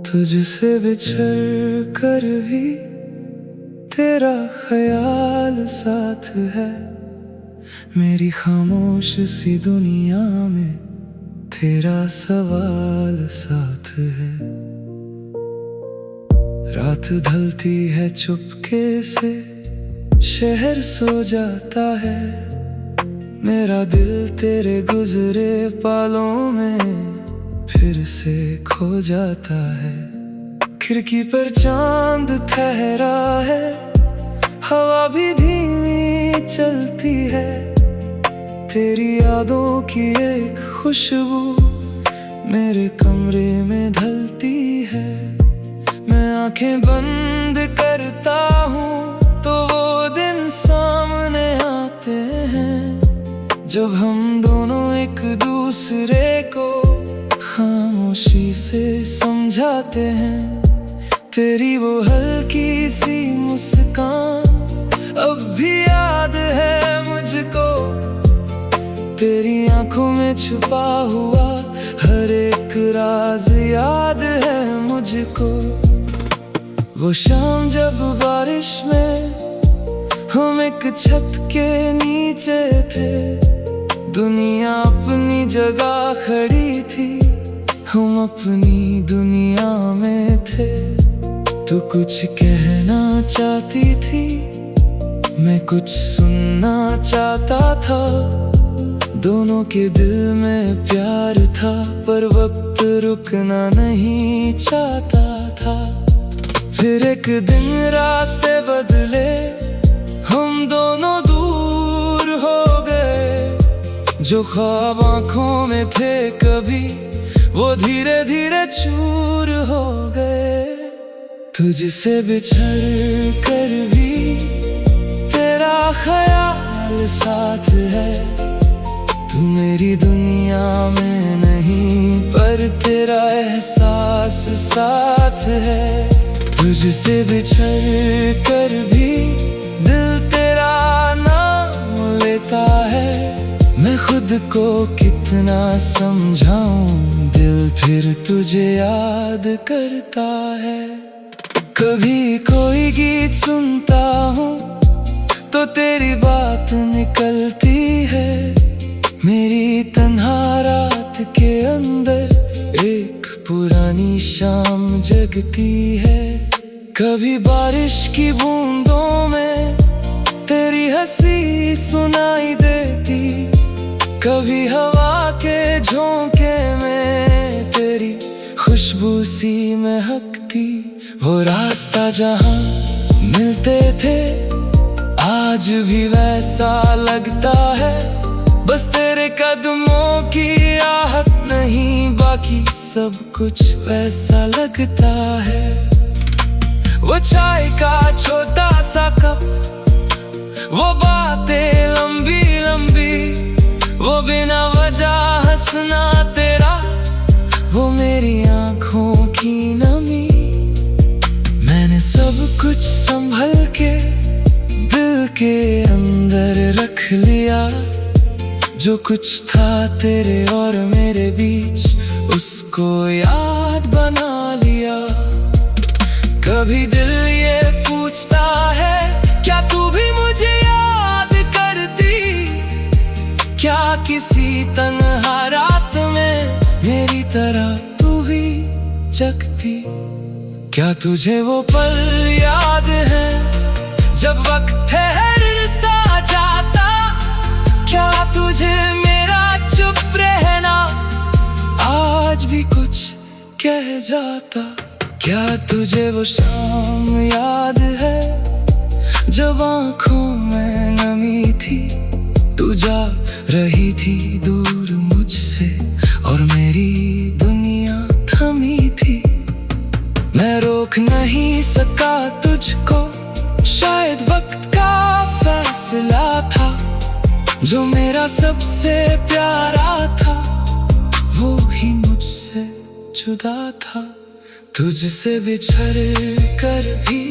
तुझसे बिछड़ कर भी तेरा ख्याल साथ है। मेरी खामोश सी दुनिया में तेरा सवाल साथ है। रात ढलती है चुपके से, शहर सो जाता है। मेरा दिल तेरे गुजरे पालों में फिर से खो जाता है। खिड़की पर चांद ठहरा है, हवा भी धीमी चलती है। तेरी यादों की एक खुशबू मेरे कमरे में ढलती है। मैं आंखें बंद करता हूँ तो वो दिन सामने आते हैं, जब हम दोनों एक दूसरे को खामोशी से समझाते हैं। तेरी वो हल्की सी मुस्कान अब भी याद है मुझको। तेरी आंखों में छुपा हुआ हर एक राज याद है मुझको। वो शाम जब बारिश में हम एक छत के नीचे थे, दुनिया अपनी जगह खड़ी थी, हम अपनी दुनिया में थे। तू कुछ कहना चाहती थी, मैं कुछ सुनना चाहता था। दोनों के दिल में प्यार था, पर वक्त रुकना नहीं चाहता था। फिर एक दिन रास्ते बदले, हम दोनों दूर हो गए। जो ख्वाब आँखों में थे कभी, वो धीरे धीरे चूर हो गए। तुझसे बिछड़ कर भी तेरा ख्याल साथ है। तू मेरी दुनिया में नहीं, पर तेरा एहसास साथ है। तुझसे बिछड़ कर भी दिल तेरा नाम लेता है। मैं खुद को कितना समझाऊं, दिल फिर तुझे याद करता है। कभी कोई गीत सुनता हूँ तो तेरी बात निकलती है। मेरी तन्हा रात के अंदर एक पुरानी शाम जगती है। कभी बारिश की बूंदों में तेरी हंसी सुनाई देती, कभी हवा के झोंके में तेरी खुशबू सी महकती। वो रास्ता जहाँ मिलते थे आज भी वैसा लगता है। बस तेरे कदमों की आहट नहीं, बाकी सब कुछ वैसा लगता है। वो चाय का छोटा सा कप, वो बातें लंबी लंबी, वो बिना वजह हंसना तेरा, वो मेरी आँखों की नमी। मैंने सब कुछ संभल के दिल के अंदर रख लिया। जो कुछ था तेरे और मेरे बीच, उसको याद बना लिया। कभी दिल ये पूछता है, क्या तू भी मुझे याद करती? क्या किसी तन्हा रात में मेरी तरह तू भी जगती? क्या तुझे वो पल याद है जब वक्त ठहर सा जाता? क्या तुझे मेरा चुप रहना आज भी कुछ कह जाता? क्या तुझे वो शाम याद है जब आँखों में नमी थी? तू जा रही थी दूर मुझसे और मेरी दुनिया थमी थी। मैं रोक नहीं सका तुझको, शायद वक्त का फैसला था। जो मेरा सबसे प्यारा था वो ही मुझसे जुदा था। तुझसे बिछड़ कर भी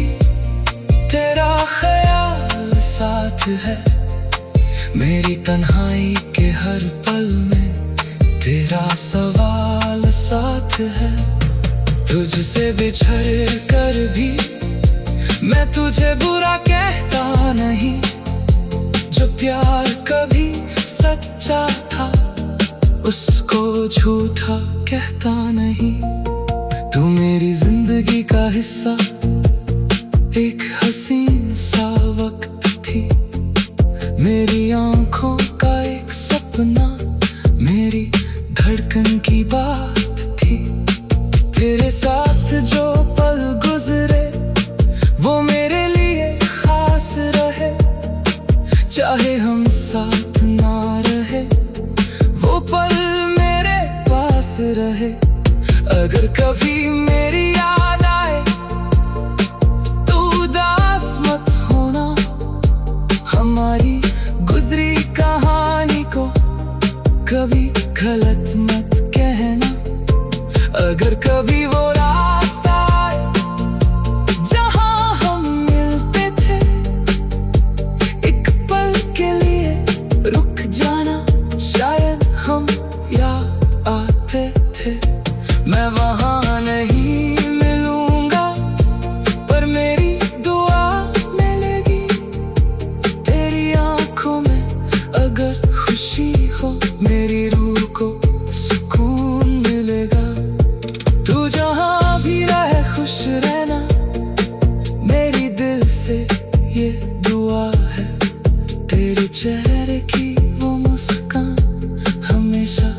तेरा ख्याल साथ है। मेरी तन्हाई के हर पल में तेरा सवाल साथ है। तुझसे बिछड़ कर भी मैं तुझे बुरा कहता नहीं। जो प्यार कभी सच्चा था उसको झूठा कहता नहीं। तू मेरी जिंदगी का हिस्सा, एक हसीन सा वक्त थी। मेरी आंखों का एक सपना, मेरी धड़कन की बात थी। तेरे साथ जो पल गुजरे वो मेरे लिए खास रहे। चाहे हम साथ ना रहे, वो पल मेरे पास रहे। अगर कभी मेरी याद आए तो उदास मत होना। हमारी गुजरी कहानी को कभी गलत मत कहना। अगर कभी वो रास्ता आए जहां हम मिलते थे, एक पल के लिए रुक जाना। शायद हम याद आते थे। मैं वहां नहीं मिलूंगा पर मेरी दुआ मिलेगी। तेरी आंखों में अगर खुशी हो, मेरी रूह को सुकून मिलेगा। तू जहां भी रहे खुश रहना, मेरी दिल से ये दुआ है। तेरे चेहरे की वो मुस्कान हमेशा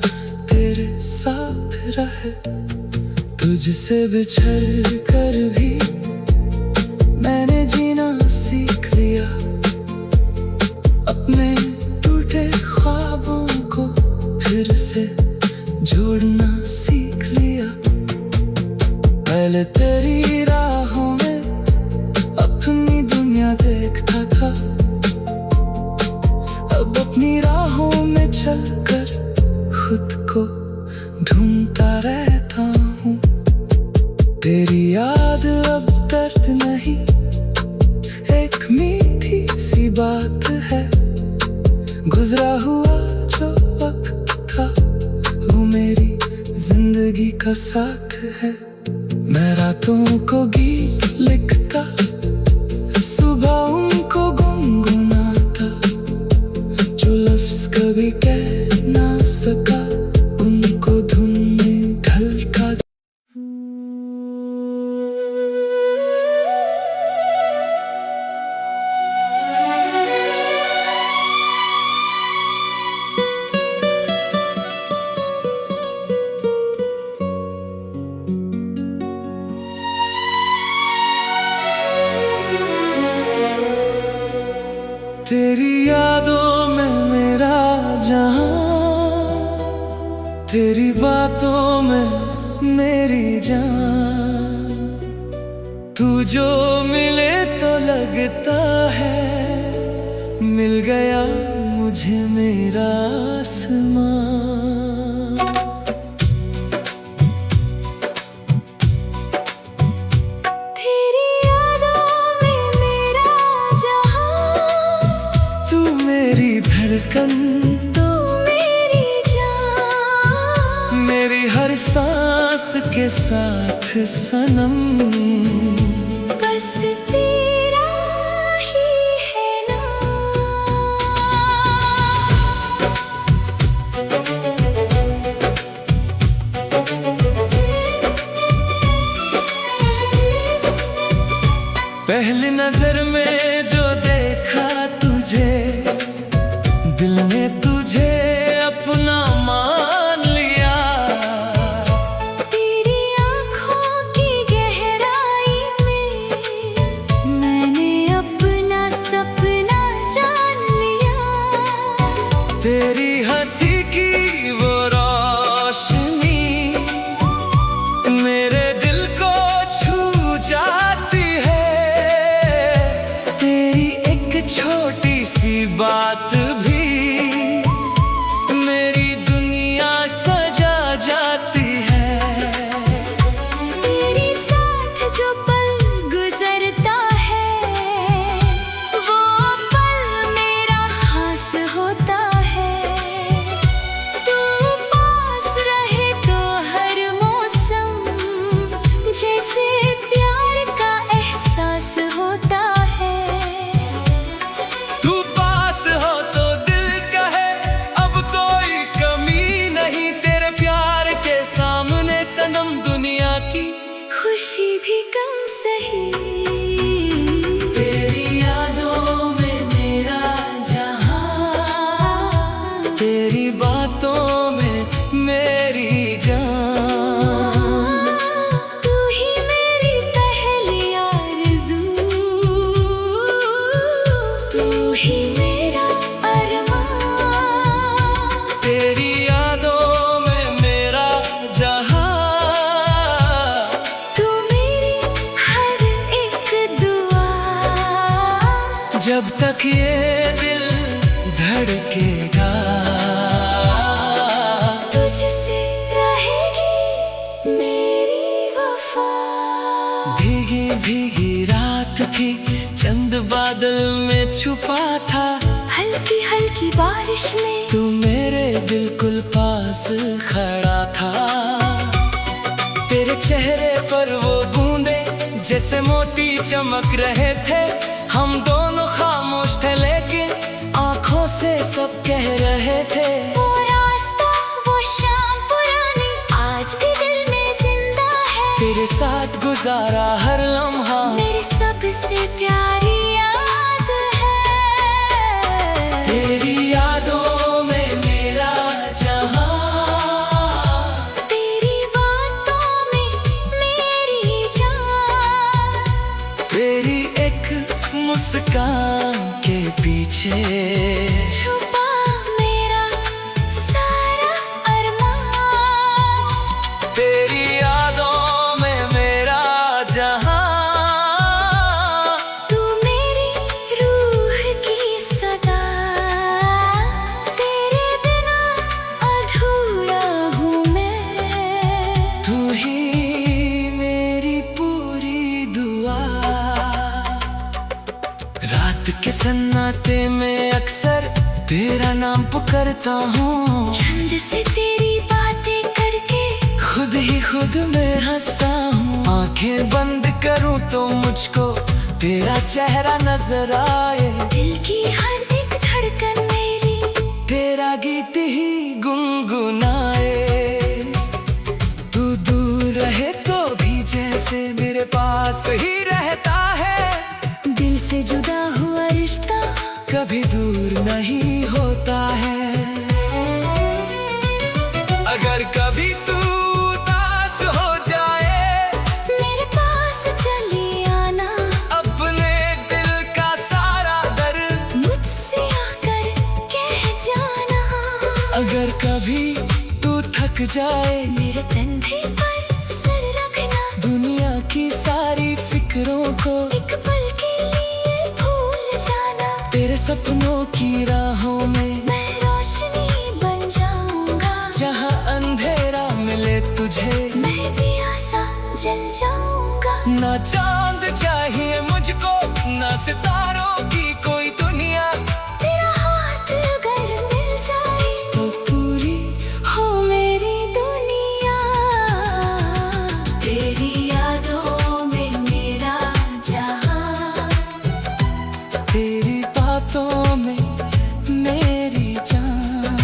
तेरे साथ रहे। तुझसे बिछड़ कर भी मैंने जीना सीख लिया। अपने टूटे ख्वाबों को फिर से जोड़ना सीख लिया। पहले तेरी राहों में अपनी दुनिया देखता था, अब अपनी राहों में चलकर खुद को ढूंढता रहता हूँ। तेरी याद अब दर्द नहीं, एक मीठी सी बात है। गुजरा हुआ जो वक्त था वो मेरी जिंदगी का साथ है। मैं रातों को गीत लिखता, सुबह उनको गुनगुनाता। जो लफ्ज कभी कह ना सका उनको धुन में ढलका। तेरी यादों में मेरा जहां, तेरी बातों में मेरी जान। तू जो मिले तो लगता है मिल गया मुझे मेरा आसमां। तू मेरी जान, मेरी हर सांस के साथ सनम। बस तेरा ही है नाम। पहली नजर में जो देखा तुझे, दिल ने तुझे अपना मान लिया। तेरी आँखों की गहराई में मैंने अपना सपना जान लिया। तेरी हंसी की वो रोशनी मेरे दिल को छू जाती है। दुनिया की खुशी भी कम सही। तेरी यादों में मेरा जहां, तेरी बातों में मेरी जान। तू ही मेरी पहली आरज़ू, तू ही मेरा अरमान। तेरी यादों में मेरा जहां, तू मेरी हर एक दुआ। जब तक ये दिल धड़केगा, तुझसे रहेगी मेरी वफा। भीगी भीगी रात थी, चंद बादल में छुपा था। हल्की हल्की बारिश में तू मेरे बिल्कुल पास खड़ा था। तेरे चेहरे पर वो बूंदे जैसे मोती चमक रहे थे। हम दोनों खामोश थे लेकिन आंखों से सब कह रहे थे। वो रास्ता, वो शाम पुरानी आज भी दिल में जिंदा है। तेरे साथ गुजारा हर लम्हा मेरी सबसे प्यारी याद है। तेरी यादों में मेरा जहां, तेरी बातों में मेरी जान। तेरी एक मुस्कान के पीछे छुपा मेरा सारा अरमान। तेरी यादों में मेरा जहां, तू मेरी रूह की सदा। तेरे बिना अधूरा हूँ मैं। तू ही मेरी पूरी दुआ। रात के सन्नाटे में अक्सर तेरा नाम पुकारता हूँ। छंद से तेरी बातें करके खुद ही खुद में हंसता हूँ। आंखें बंद करूँ तो मुझको तेरा चेहरा नजर आए। दिल की हर एक धड़कन मेरी तेरा गीत ही गुनगुनाए। तू दूर रहे तो भी जैसे मेरे पास ही रहता है। दिल से जुदा हुआ रिश्ता कभी दूर नहीं होता है। अगर कभी तू उदास हो जाए, मेरे पास चली आना। अपने दिल का सारा दर्द मुझसे आकर कह जाना। अगर कभी तू थक जाए, मेरे कंधे पर सर रखना। दुनिया की सारी फिक्रों को एक पल के लिए भूल जाना। तेरे सपनों की राहों में मैं रोशनी बन जाऊंगा। जहाँ अंधेरा मिले तुझे, मैं दिया सा जल जाऊंगा। ना चांद चाहिए मुझको, ना सितारों की कोई दुनिया। तेरा हाथ अगर मिल जाए तो पूरी हो मेरी दुनिया। तेरी यादों में मेरा जहां, तेरी बातों में मेरी जान।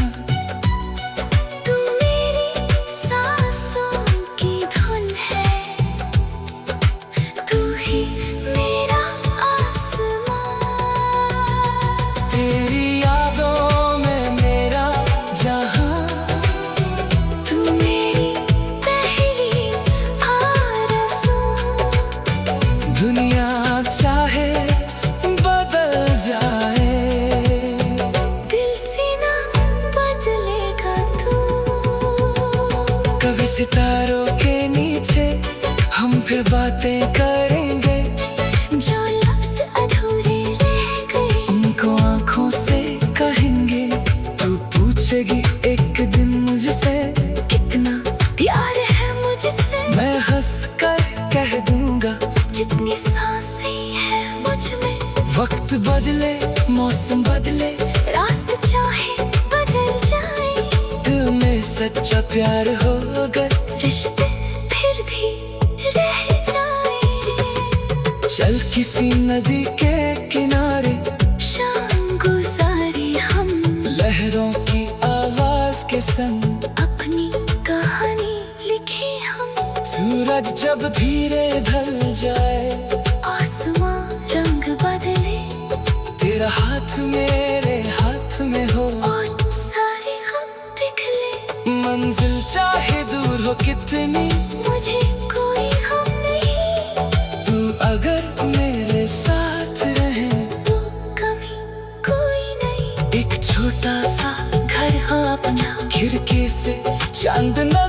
तू मेरी सांसों की धुन है। तू ही मेरा आसमान। तेरी यादों में मेरा जहां, तू मेरी पहली आरज़ू। दुनिया चाहे बदल जाए, दिल से ना बदलेगा तू। कभी सितारों के नीचे हम फिर बातें करेंगे। जो लफ्ज़ अधूरे रह गए उनको आंखों से कहेंगे। तू पूछेगी एक दिन मुझसे, कितना प्यार है मुझसे। मैं हंस कर कह दूंगा। जितनी सांसें हैं मुझ में, वक्त बदले मौसम बदले, रास्ते चाहे बदल जाए। दिल में सच्चा प्यार हो अगर रिश्ते फिर भी रह जाए। चल किसी नदी के किनारे, शाम गुजारी हम लहरों के संग अपनी कहानी लिखे हम। सूरज जब धीरे ढल जाए, आसमां रंग बदले, तेरा हाथ मेरे हाथ में हो, और सारे गम पिघले। मंजिल चाहे दूर हो कितनी, मुझे कोई गम नहीं, तू अगर मेरे साथ रहे तो कभी कोई नहीं। एक छोटा सा घर हो अपना, खिड़की से चांद नजर